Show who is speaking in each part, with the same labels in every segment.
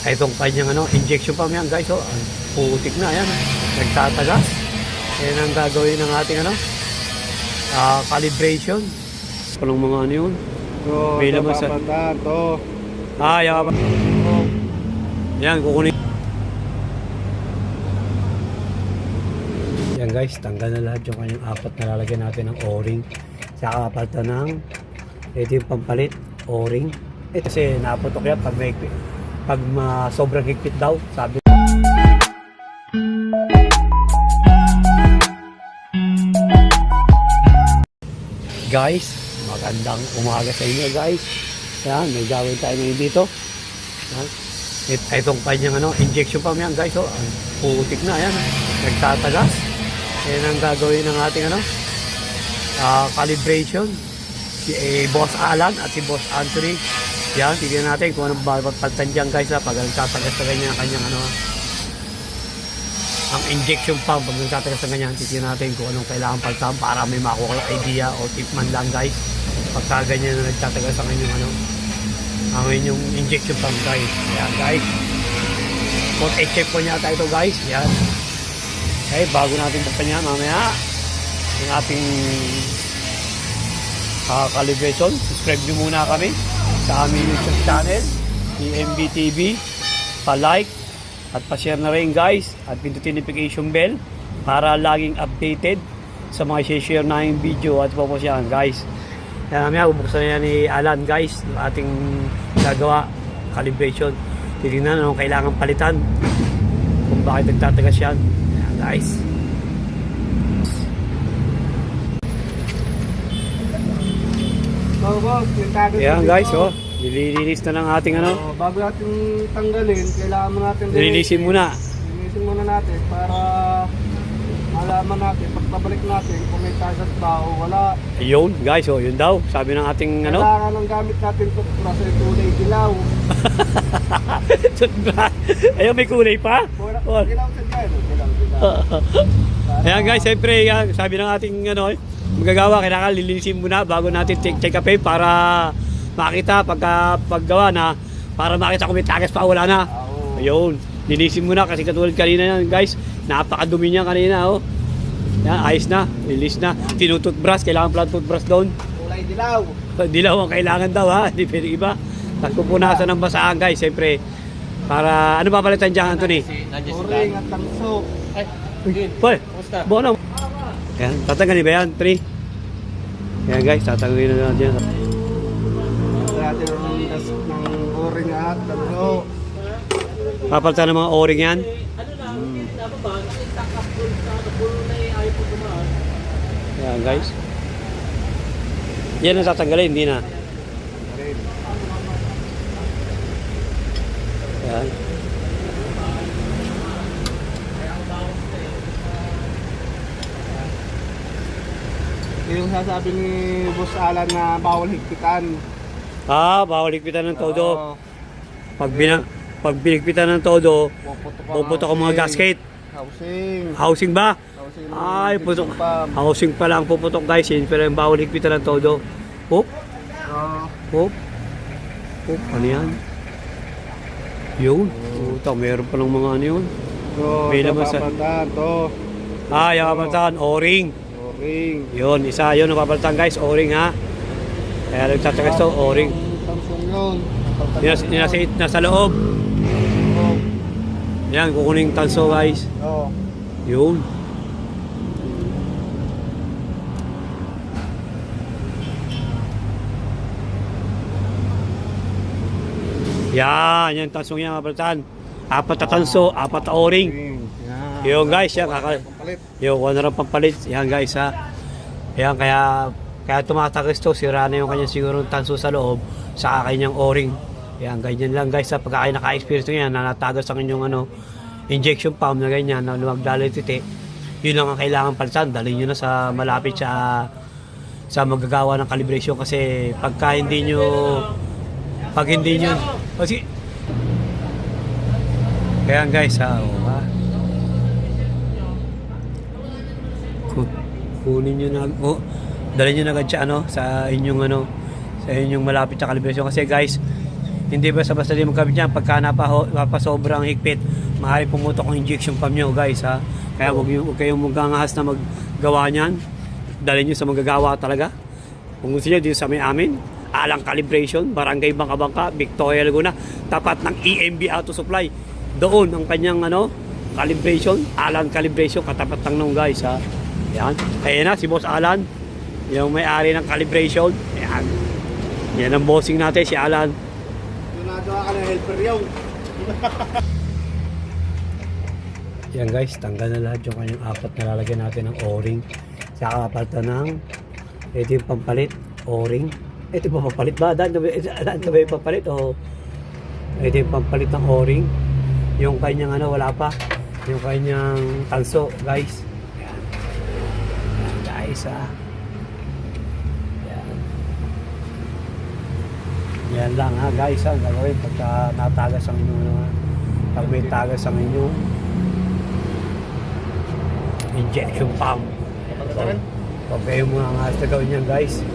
Speaker 1: Itong kanyang injection pump yan guys. Oh, putik na yan. Nagtatagas. Yan ang gagawin ng ating calibration. Anong mga yun?
Speaker 2: So,
Speaker 1: may laman sa...
Speaker 2: to.
Speaker 1: Yan pa. Yan, kukunin. Yan guys, tanggal na lahat yung kanyang apat na lalagyan natin ng o-ring. Saka kapalta ng ito yung pampalit, o-ring. Kasi naputok yan pag sobrang higpit daw, sabi. Guys, magandang umaga sa inyo guys. Yan, may gawin tayo ngayon dito. Yan. Itong kanyang injection pump yan guys. Oh, putik na yan. Nagtatagas. Yan ang gagawin ng ating calibration. Si Boss Alan at si Boss Anthony. Yan, tignan natin kung anong papalitan dyan guys. Pag nagtatagas na ganyan ang kanyang ang injection pump. Pag nagtatagas na ganyan, tignan natin kung anong kailangan palitan para may makuha kayo idea o tip man lang guys. Pagka ganyan na nagtatagas ang inyong ang inyong injection pump guys. Yan guys. Kung i-check po niya tayo ito guys. Yan. Okay, bago natin buksan yan mamaya yung ating calibration, subscribe nyo muna kami sa aming YouTube channel EMB TV, pa-like at pa-share na rin guys at pindutin notification bell para laging updated sa mga share na yung video at po yan guys. Yan mamaya bubuksan na yan ni Alan guys yung ating gagawa calibration. Titignan anong kailangan palitan kung bakit nagtatagas yan. Yan guys. Yan guys, oh, nililinis na ng ating
Speaker 2: bago natin tanggalin, kailangan mo natin
Speaker 1: nilinisin muna.
Speaker 2: Linisin muna natin para malaman natin, pagpabalik natin kung may tagas ba o wala.
Speaker 1: Ayun guys, oh, yun daw. Sabi ng ating
Speaker 2: Kailangan ng gamit natin ito kasi kulay dilaw.
Speaker 1: Ayun, may kulay pa.
Speaker 2: Dilaw sa dyan, dilaw.
Speaker 1: Ayan guys, siyempre sabi ng ating magagawa, kailangan lilinisin muna bago natin check up para makita paggawa na, para makita kung may tagas pa wala na. Ayun, linisin muna kasi katulad kanina yan guys, napakadumi niya kanina. Oh. Yan, ayos na, linis na. Tinututbrush, kailangan pala toothbrush doon.
Speaker 2: Kulay dilaw.
Speaker 1: Dilaw ang kailangan daw ha, hindi pwede iba. Tapos pupunasan ng basahan guys, siyempre. Para, ano ba palitan dyan Anthony?
Speaker 2: Oring at tanso. Ay,
Speaker 1: Paul, bono. Ayan, tatanggalin ba yan? 3. Ayan guys, tatanggalin na natin yan.
Speaker 2: natin ng oring at tanso.
Speaker 1: Papalitan ng mga o-ring yan. Ayan guys. Yan ang tatanggalin, hindi na. Ayan.
Speaker 2: Yung sasabi ni Boss Alan na bawal higpitan.
Speaker 1: Bawal higpitan ng todo. Pag binigpitan ng todo, puputok ang mga gasket.
Speaker 2: Housing.
Speaker 1: Housing ba?
Speaker 2: Housing.
Speaker 1: Ay, putok. Housing pa lang puputok guys. Yun pero yung bawal higpitan ng todo. Hop. Hop. Hop. Ano yan? Yun. Puta, meron pa ng mga yun.
Speaker 2: So,
Speaker 1: may laman sa...
Speaker 2: to.
Speaker 1: yung kapalitan. O-ring.
Speaker 2: O-ring.
Speaker 1: Yun, isa yun ang papalitan guys. O-ring ha. Kaya nagtatagas to, O-ring. Nasa loob. Yan, kukunin tanso guys. Yun. Yan, yan tansong yan kapalitan. 4 na tanso, 4 na O-ring. Yun guys, yan yung ano rin pampalit. Yan guys ha. Yan, kaya tumatagas to, sira na yung kanyang siguro tanso sa loob sa kanyang O-ring. Yan, ganyan lang guys ha. Pagka kayo naka-experience nyo yan, na natagas ang inyong injection pump na ganyan, na lumagdalay titi, yun lang ang kailangan palitan. Dalhin nyo na sa malapit sa magagawa ng calibration kasi pag hindi nyo kasi kaya guys ha, kunin nyo na dalhin nyo na agad siya sa inyong sa inyong malapit sa calibration kasi guys Hindi basta-basta din magkabit yan. Pagka napasobrang higpit, maaari pumutok ang injection pump nyo guys ha. Kaya huwag kayong magangahas na maggawa niyan. Dalhin nyo sa magagawa talaga. Kung gusto nyo dito sa may amin, Alang Calibration, Barangay Bangka-Bangka, Victoria Laguna, tapat ng EMB Auto Supply. Doon ang kanyang calibration, Alan Calibration, katapat lang nung guys ha. Yan. Ayan na si Boss Alan, yung may-ari ng calibration. Ayan. Yan ang bossing natin si Alan.
Speaker 2: Nagawa ka ng helper yung.
Speaker 1: Yan guys, tanggal na lahat yung kanyang apat na lalagyan natin ng O-ring. Saka kapalitan ng ito yung pampalit, O-ring. Ito yung pampalit ba? Daan na ba yung pampalit? O ito yung pampalit ng O-ring. Yung kanyang wala pa. Yung kanyang tanso guys. Yan. Yan guys ha. Yan. Yan lang ha guys ha. Gagawin pagka natagas ang inyo pag may tagas ang inyo injection pump. Huwag kayo mga ngas na gawin yan guys.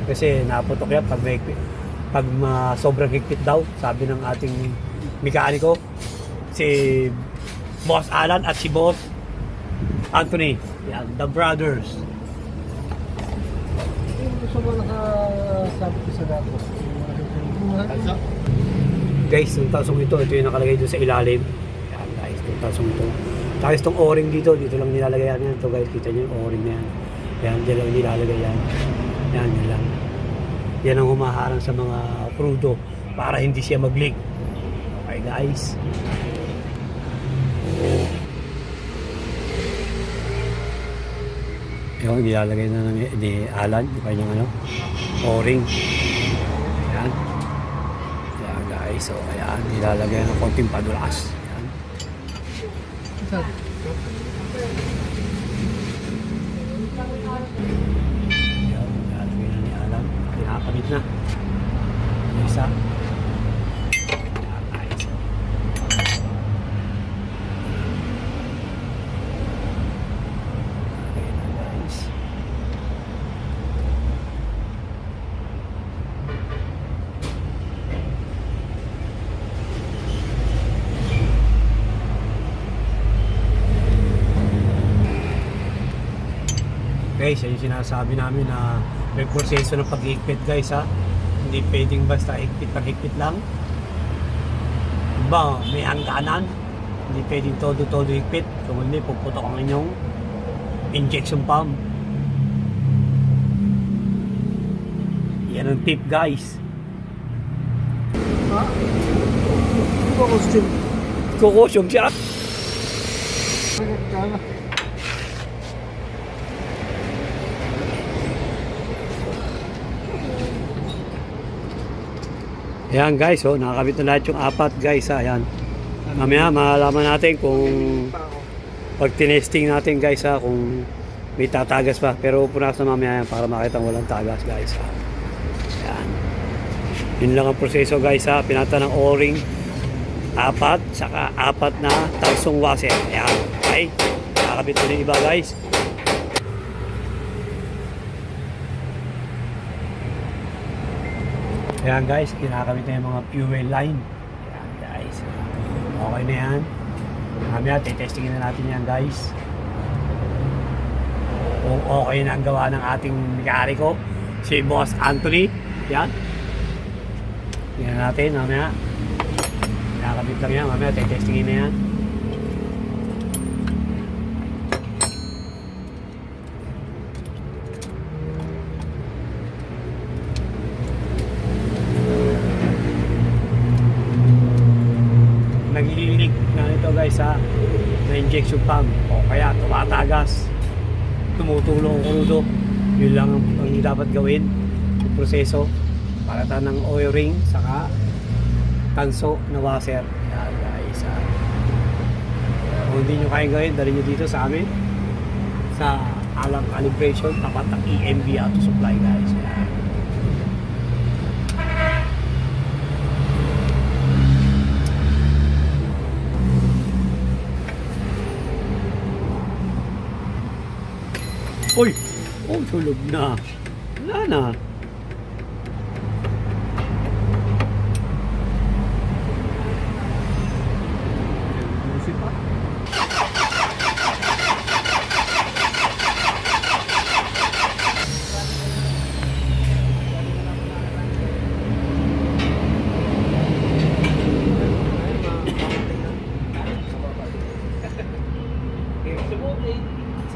Speaker 1: Kasi naputok yan pag sobrang higpit daw. Sabi ng ating mekaniko, si Boss Alan at si Boss Anthony. Yan, the brothers.
Speaker 2: Gusto mo nakasabi ko sa dato.
Speaker 1: Guys, yung tasong ito yung nakalagay doon sa ilalim. Yan guys, yung tasong ito. Tapos itong O-ring dito lang nilalagay yan. Ito guys, kita nyo yung O-ring na yan. Yan, dyan lang nilalagay yan. Yan, yan lang. Yan ang humaharang sa mga crudo para hindi siya mag-leak. Okay guys. Yung nilalagay na ni Alan, yung kanyang O-ring. Yan. Yan guys, so ayan, nilalagay ng konting padulas. Yan. Yan, nilalagay na ni Alan. Pinakabit na. Yung isa. Yan guys. Okay na guys. Guys, yung sinasabi namin na may proseso ng pag-higpit guys ha. Hindi pwedeng basta higpit lang. Diba, may hangganan. Hindi pwedeng todo higpit. Kung hindi, puputok ang inyong injection pump. Yan ang tip guys.
Speaker 2: Ha? Costume.
Speaker 1: Kukusyong siya. Ayan guys, nakakabit na lahat yung apat guys ha. Ayan. Mamaya malalaman natin kung pag tinesting natin guys ha, kung may tatagas pa. Pero punas na mamaya yan para makita walang tagas guys ha. Ayan. Yun lang ang proseso guys ha. Pinata ng O-ring, apat, saka apat na tarsong washer. Ayan. Okay. Nakakabit na yung iba guys. Ayan guys, kinakamit na yung mga fuel line. Ayan guys. Okay na yan. Mamaya, testingin na natin yan guys. Kung okay na ang gawa ng ating mekaniko, si Boss Anthony. Yan. Tingnan natin mamaya. Kinakamit lang yan. Mamaya, testingin na yan. Naglilig na ito guys ha, na injection pump o kaya tumatagas, tumutulong ang crudo. Yun lang ang dapat gawin, yung proseso para ng oil ring saka tanso na washer. Yan guys ha. Kung hindi nyo kayang gawin, dali nyo dito sa amin sa Alang Calibration, tapat ng EMB Auto Supply guys. Yan. Uy! Oh, tulog na. Wala na.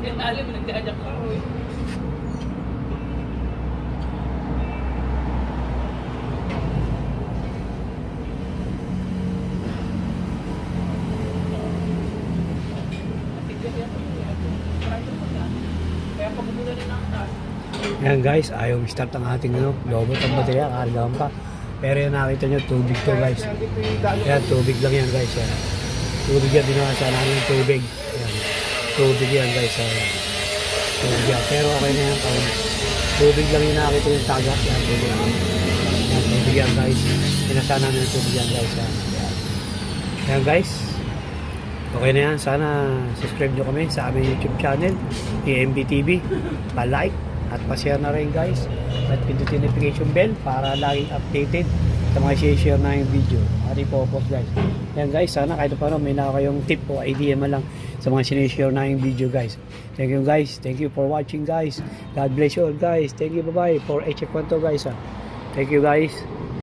Speaker 3: Alam mo, nagdadyak ka. Kaya pagmumula rin ang taas.
Speaker 1: Yan guys, ayaw start ang ating lobot ang baterya, kargahan pa. Pero yung nakita nyo, tubig to guys. Yan, tubig lang yan guys. Yan. Tubig yan, binasa namin yung tubig. Yan. Tubig yan guys. Yan. Tubig yan. Pero okay na yan. Tubig lang yung nakita yung tagat. Yan, tubig yan. Yan, tubig yan guys. Binasa namin yung tubig yan guys. Yan. Yan guys. Okay na yan. Sana subscribe nyo kami sa aming YouTube channel, AMB TV. Pa-like at pa-share na rin guys. At pindutin notification bell para laging updated sa mga share na yung video. Ari po guys. Yan guys, sana kahit paano may naka kayong tip o idea man lang sa mga sinishare na yung video guys. Thank you guys. Thank you for watching guys. God bless you all guys. Thank you, bye-bye. For HF1 guys. Thank you guys.